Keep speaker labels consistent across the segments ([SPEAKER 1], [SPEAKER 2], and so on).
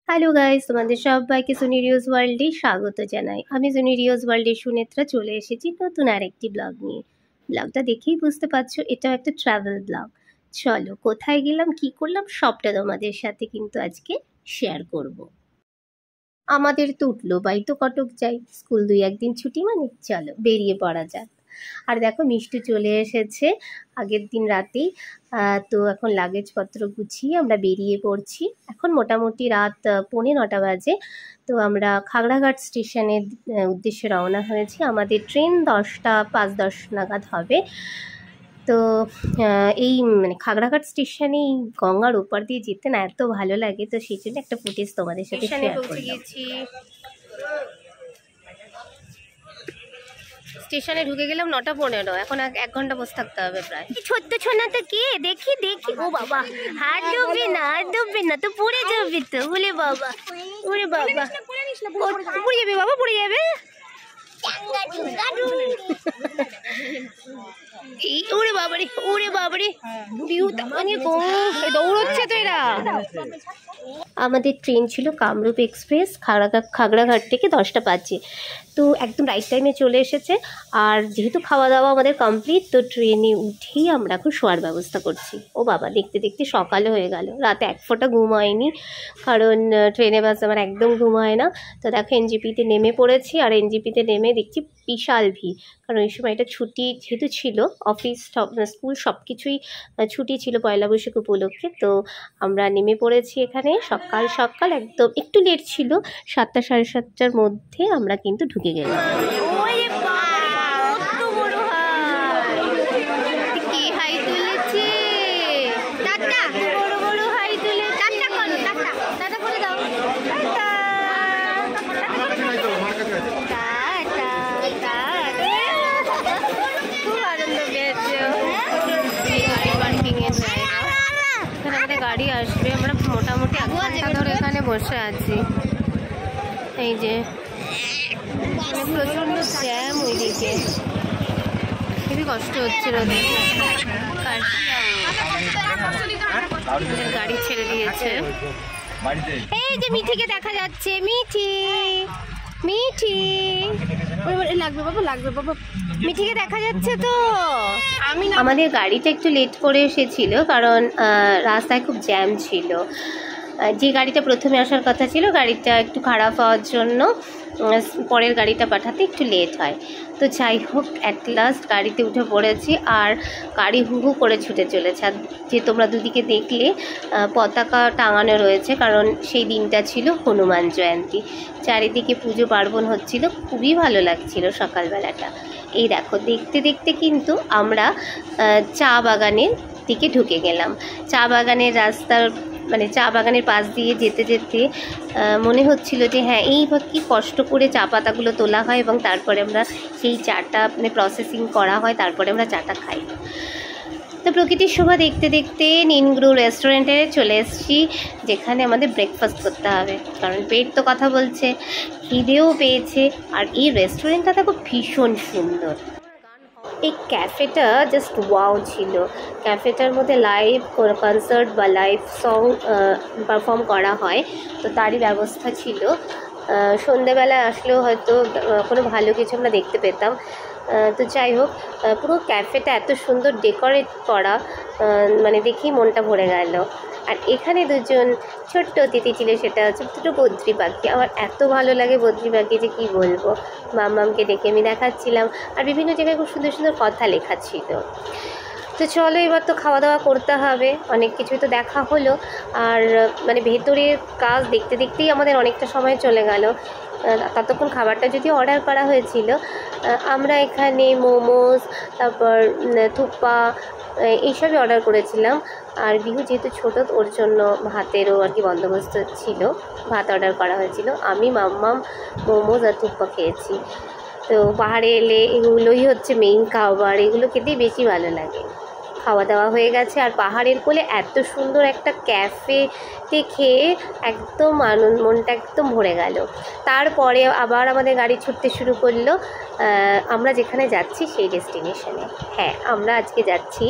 [SPEAKER 1] Hello guys, তোমাদের সবাইকে সুনিরিয়াস ওয়ার্ল্ডে স্বাগত জানাই। আমি সুনিরিয়াস ওয়ার্ল্ডের সুনেত্রা চলে এসেছি নতুন আরেকটি ব্লগ নিয়ে। ব্লগটা দেখেই বুঝতে পারছো এটা একটা ট্রাভেল ব্লগ। চলো কোথায় গেলাম কি করলাম সবটা তোমাদের সাথে কিন্তু আজকে শেয়ার করব। আমাদের তো উঠলো বাই তো কটক যাই, স্কুল 2-1 দিন ছুটি মানে চলো বেরিয়ে পড়া যাক। আর দেখো মিষ্টি চলে এসেছে আগের দিন রাতেই। তো এখন লাগেজপত্র গুছিয়ে আমরা বেরিয়ে পড়ছি। এখন মোটামুটি রাত 9:45 বাজে। তো আমরা খাগড়াঘাট স্টেশনের উদ্দেশ্যে রওনা হয়েছি। আমাদের ট্রেন 10টা 5-10 নাগাদ হবে। তো এই খাগড়াঘাট স্টেশনে এই গঙ্গার ওপার দিয়ে যেতে না এত ভালো লাগে, তো সেই জন্য একটা ফুটেজ তোমাদের সাথে শেয়ার করলাম। স্টেশনে ঢুকে গেলাম 9:15, এখন 1 ঘন্টা বসে থাকতে হবে প্রায়। ছোট্ট ছোনাটা কে দেখি দেখি, ও বাবা হাত ডুববে না তো পড়ে যাবে তো, বলে বাবা ওরে বাবা পড়ে যাবে বাবা পড়ে যাবে। ওরে বাবারে দৌড়চ্ছে তো এরা। আমাদের ট্রেন ছিল কামরূপ এক্সপ্রেস, খাগড়াঘাট থেকে 10টা 5-এ। তো একদম রাইট টাইমে চলে এসেছে। আর যেহেতু খাওয়া দাওয়া আমাদের কমপ্লিট, তো ট্রেনে উঠেই আমরা এখন শোয়ার ব্যবস্থা করছি। ও বাবা দেখতে দেখতে সকালে হয়ে গেল, রাতে 1 ফোঁটা ঘুম হয়নি, কারণ ট্রেনে বাস আমার একদম ঘুম হয় না। তো দেখো এনজিপিতে নেমে পড়েছি, আর এনজিপিতে নেমে দেখছি বিশাল ভিড়, কারণ ওই সময় এটা ছুটি যেহেতু ছিল, অফিস স্কুল সব কিছুই ছুটি ছিল পয়লা বৈশাখ উপলক্ষে। তো আমরা নেমে পড়েছি এখানে সকাল সকাল, একদম একটু লেট ছিল, 7টা 7:30টার মধ্যে আমরা কিন্তু ঢুকে গেলাম। গাড়ি আসবে, আমরা মোটামুটি 1 ঘন্টা ধরে এখানে বসে আছি। এই যে প্রচন্ড জ্যাম, ওইদিকে খুবই কষ্ট হচ্ছে রোদে। গাড়ি ছেড়ে দিয়েছে। এই যে মিঠিকে দেখা যাচ্ছে, মিঠি লাগবে বাবা মিঠিকে দেখা যাচ্ছে। তো আমাদের গাড়িটা একটু লেট করে এসেছিল, কারণ রাস্তায় খুব জ্যাম ছিল। যে গাড়িটা প্রথমে আসার কথা ছিল, গাড়িটা একটু খারাপ হওয়ার জন্য পরের গাড়িটা পাঠাতে একটু লেট হয়। তো যাই হোক অ্যাট লাস্ট গাড়িতে উঠে পড়েছি, আর গাড়ি হু হু করে ছুটে চলেছে। আর যে তোমরা দুদিকে দেখলে পতাকা টাঙানো রয়েছে, কারণ সেই দিনটা ছিল হনুমান জয়ন্তী। চারিদিকে পুজো পার্বণ হচ্ছিল, খুবই ভালো লাগছিল সকালবেলাটা। এই দেখো দেখতে দেখতে কিন্তু আমরা চা বাগানের দিকে ঢুকে গেলাম। চা বাগানের রাস্তার চা বাগানের পাশ দিয়ে যেতে যেতে মনে হচ্ছিল যে হ্যাঁ এই কি কষ্ট করে চা পাতাগুলো তোলা হয় এবং তারপরে আমরা সেই চাটা প্রসেসিং করা হয়, তারপরে আমরা চাটা খাই। তো প্রকৃতির শোভা দেখতে দেখতে নিনগ্রু রেস্টুরেন্টে চলে এসেছি, যেখানে আমাদের ব্রেকফাস্ট করতে হবে, কারণ পেট তো কথা বলছে, খিদেও পেয়েছে। আর এই রেস্টুরেন্টটা দেখো ভীষণ সুন্দর। এই ক্যাফেটা জাস্ট ওয়াও ছিল। ক্যাফেটার মধ্যে লাইভ কনসার্ট বা লাইভ সং পারফর্ম করা হয়, তো তারই ব্যবস্থা ছিল। সন্ধ্যেবেলায় আসলেও হয়তো কোনো ভালো কিছু আমরা দেখতে পেতাম। তো যাই হোক পুরো ক্যাফেটা এত সুন্দর ডেকোরেট করা, দেখেই মনটা ভরে গেল। আর এখানে দুজন ছোট্ট অতিথি ছিল, সেটা হচ্ছে দুটো বদ্রি পাখি। আমার এত ভালো লাগে বদ্রি পাখি যে কী বলবো। মাম্মামকে ডেকে আমি দেখাচ্ছিলাম, আর বিভিন্ন জায়গায় খুব সুন্দর সুন্দর কথা লেখা ছিল। তো চলো এবার তো খাওয়া দাওয়া করতে হবে, অনেক কিছুই তো দেখা হলো। আর ভেতরের কাজ দেখতে দেখতেই আমাদের অনেকটা সময় চলে গেল। ততক্ষণ খাবারটা যদিও অর্ডার করা হয়েছিল, আমরা এখানে মোমোস, তারপর থুপ্পা এইসবই অর্ডার করেছিলাম। আর বিহু যেহেতু ছোটো, ওর জন্য ভাতেরও আর কি বন্দোবস্ত ছিল, ভাত অর্ডার করা হয়েছিল। আমি মাম্মাম মোমোস আর থুপ্পা খেয়েছি। তো পাহাড়ে এলে এগুলোই হচ্ছে মেইন খাবার, এগুলো খেতেই বেশি ভালো লাগে। খাওয়া দাওয়া হয়ে গেছে, আর পাহাড়ের কোলে এত সুন্দর একটা ক্যাফেতে খেয়ে একদম মনটা একদম ভরে গেল। তারপরে আবার আমাদের গাড়ি ছুটতে শুরু করলো আমরা যেখানে যাচ্ছি সেই ডেস্টিনেশনে। হ্যাঁ, আমরা আজকে যাচ্ছি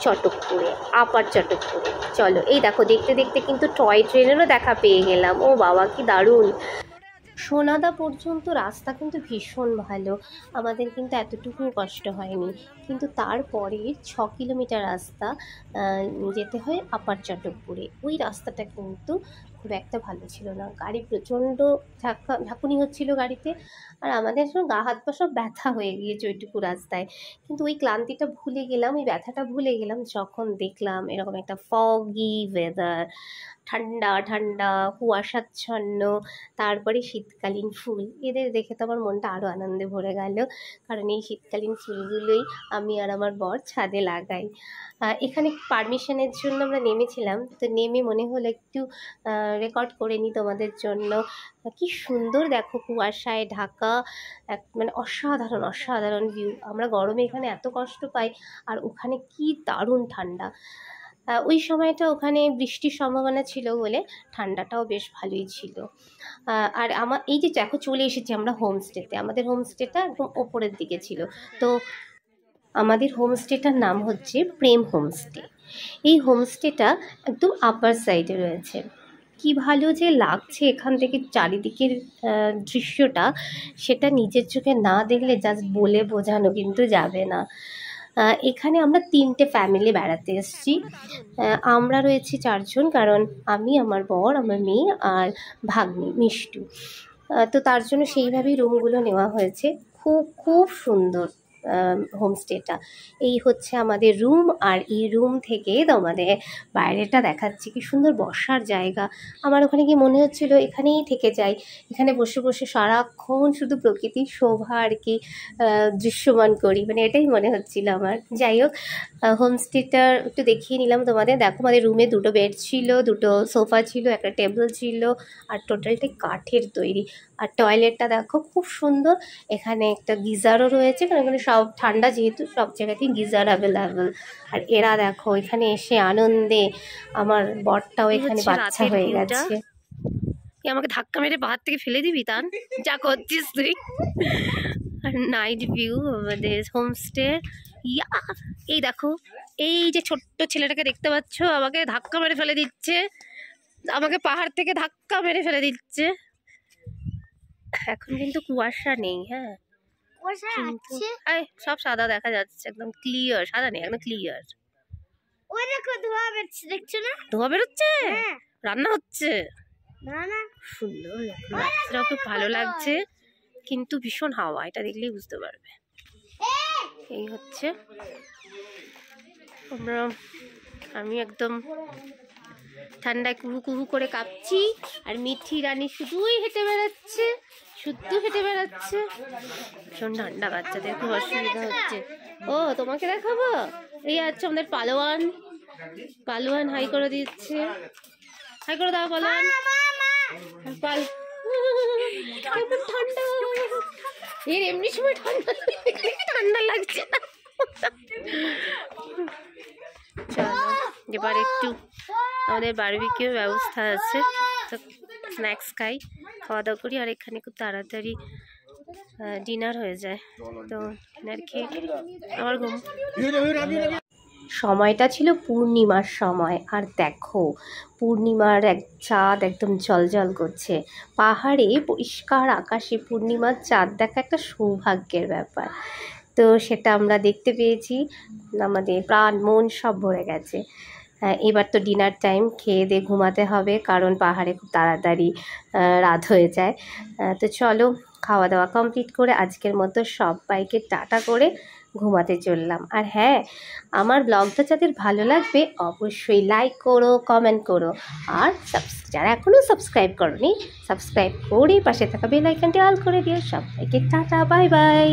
[SPEAKER 1] চটকপুরে, আপার চটকপুরে। চলো, এই দেখো দেখতে দেখতে কিন্তু টয় ট্রেনেরও দেখা পেয়ে গেলাম। ও বাবা, কি দারুণ! সোনাদা পর্যন্ত রাস্তা কিন্তু ভীষণ ভালো, আমাদের কিন্তু এতটুকু কষ্ট হয়নি। কিন্তু তারপরে 6 কিলোমিটার রাস্তা যেতে হয় আপার চটকপুরে। ওই রাস্তাটা কিন্তু খুব একটা ভালো ছিল না, গাড়ি প্রচণ্ড ঝাঁকুনি হচ্ছিল গাড়িতে, আর আমাদের সব গা হাত পা সব ব্যথা হয়ে গিয়েছে ওইটুকু রাস্তায়। কিন্তু ওই ক্লান্তিটা ভুলে গেলাম, ওই ব্যথাটা ভুলে গেলাম যখন দেখলাম এরকম একটা ফগি ওয়েদার, ঠান্ডা ঠান্ডা, কুয়াশাচ্ছন্ন, তারপরে শীতকালীন ফুল। এদের দেখে তো আমার মনটা আরও আনন্দে ভরে গেল, কারণ এই শীতকালীন ফুলগুলোই আমি আর আমার বর ছাদে লাগাই। এখানে পারমিশনের জন্য আমরা নেমেছিলাম, তো নেমে মনে হলো একটু রেকর্ড করে নিই তোমাদের জন্য। কি সুন্দর দেখো, কুয়াশায় ঢাকা, মানে অসাধারণ অসাধারণ ভিউ। আমরা গরমে এখানে এত কষ্ট পাই, আর ওখানে কি দারুণ ঠান্ডা। ওই সময়টা ওখানে বৃষ্টির সম্ভাবনা ছিল বলে ঠান্ডাটাও বেশ ভালোই ছিল। আর এই যে দেখো চলে এসেছি আমরা হোমস্টেতে। আমাদের হোমস্টেটা একদম ওপরের দিকে ছিল। তো আমাদের হোমস্টেটার নাম হচ্ছে প্রেম হোমস্টে। এই হোমস্টেটা একদম আপার সাইডে রয়েছে। কি ভালো যে লাগছে এখান থেকে চারিদিকের দৃশ্যটা, সেটা নিজের চোখে না দেখলে জাস্ট বলে বোঝানো কিন্তু যাবে না। এখানে আমরা 3টে ফ্যামিলি বেড়াতে এসেছি। আমরা রয়েছি 4 জন, কারণ আমি, আমার বর, আমার মেয়ে আর ভাগ্নি মিষ্টু। তো তার জন্য সেইভাবেই রুমগুলো নেওয়া হয়েছে। খুব খুব সুন্দর হোমস্টেটা। এই হচ্ছে আমাদের রুম, আর এই রুম থেকে তোমাদের বাইরেটা দেখাচ্ছি। কি সুন্দর বসার জায়গা। আমার ওখানে কি মনে হচ্ছিল এখানেই থেকে যাই, এখানে বসে বসে সারাক্ষণ শুধু প্রকৃতির শোভা আর কি দৃশ্যমান করি, মানে এটাই মনে হচ্ছিল আমার। যাই হোক, হোমস্টেটার একটু দেখিয়ে নিলাম তোমাদের। দেখো, আমাদের রুমে 2টো বেড ছিল, 2টো সোফা ছিল, একটা টেবিল ছিল, আর টোটালটাই কাঠের তৈরি। আর টয়লেটটা দেখো খুব সুন্দর। এখানে একটা গিজারও রয়েছে, কারণ এখানে সব ঠান্ডা যেহেতু সব জায়গাতেই গিজার অ্যাভেলেবেল। আর এরা দেখো এখানে এসে আনন্দে, আমার বরটাও এখানে বাচ্চা হয়ে গেছে। আমাকে ধাক্কা মেরে বাহার থেকে ফেলে দিবি, তান যা করছিস তুই। আর নাইট ভিউ আমাদের হোমস্টে। ইয়া, এই দেখো, এই যে ছোট্ট ছেলেটাকে দেখতে পাচ্ছ, আমাকে ধাক্কা মেরে ফেলে দিচ্ছে, আমাকে পাহাড় থেকে ধাক্কা মেরে ফেলে দিচ্ছে। এখন কিন্তু কুয়াশা নেই, হ্যাঁ কিন্তু সব সাদা দেখা যাচ্ছে, একদম ক্লিয়ার, সাদা নেই, একদম ক্লিয়ার। ওই দেখো ধোঁয়া বেরোচ্ছে, দেখছো না? ধোঁয়া বেরোচ্ছে, রান্না হচ্ছে। সুন্দর, রাত্রিটাও খুব ভালো লাগছে, কিন্তু ভীষণ হাওয়া, এটা দেখলেই বুঝতে পারবে। এই হচ্ছে আমি একদম ঠান্ডায় কুহু কুহু করে কাঁপছি, আর মিঠি রানী শুধুই হেঁটে বেড়াচ্ছে, শুধু হেঁটে বেড়াচ্ছে। ভীষণ ঠান্ডা, বাচ্চাদের খুব অসুবিধা হচ্ছে। ও, তোমাকে দেখাবো, এই আছে আমাদের পালোয়ান। পালোয়ান হাই করে দিচ্ছে, হাই করে দাও পালোয়ান। কেমন ঠান্ডা, এর এমনি সময় ঠান্ডা ঠান্ডা লাগছে না। চলো এবার একটু আমাদের বারবিকিউ ব্যবস্থা আছে, তো স্ন্যাক্স খাই, খাওয়া দাওয়া করি। আর এখানে খুব তাড়াতাড়ি ডিনার হয়ে যায়, তো ডিনার খেয়ে আবার ঘুম। সময়টা ছিল পূর্ণিমার সময়, আর দেখো পূর্ণিমার চাঁদ একদম জ্বলজ্বল করছে। পাহাড়ে পরিষ্কার আকাশে পূর্ণিমার চাঁদ দেখা একটা সৌভাগ্যের ব্যাপার। তো সেটা আমরা দেখতে পেয়েছি, আমাদের প্রাণ মন সব ভরে গেছে। এবার তো ডিনার টাইম, খেয়ে দিয়ে ঘুমাতে হবে, কারণ পাহাড়ে খুব তাড়াতাড়ি রাত হয়ে যায়। তো চলো, খাওয়া দাওয়া কমপ্লিট করে আজকের মতো সবাইকে টাটা করে ঘুমাতে চললাম। আর হ্যাঁ, আমার ব্লগটা যাদের ভালো লাগবে অবশ্যই লাইক করো, কমেন্ট করো, আর যারা এখনও সাবস্ক্রাইব করোনি সাবস্ক্রাইব করে পাশে থাকা বেল আইকনটি অল করে দিও। সবাইকে টাটা, বাই বাই।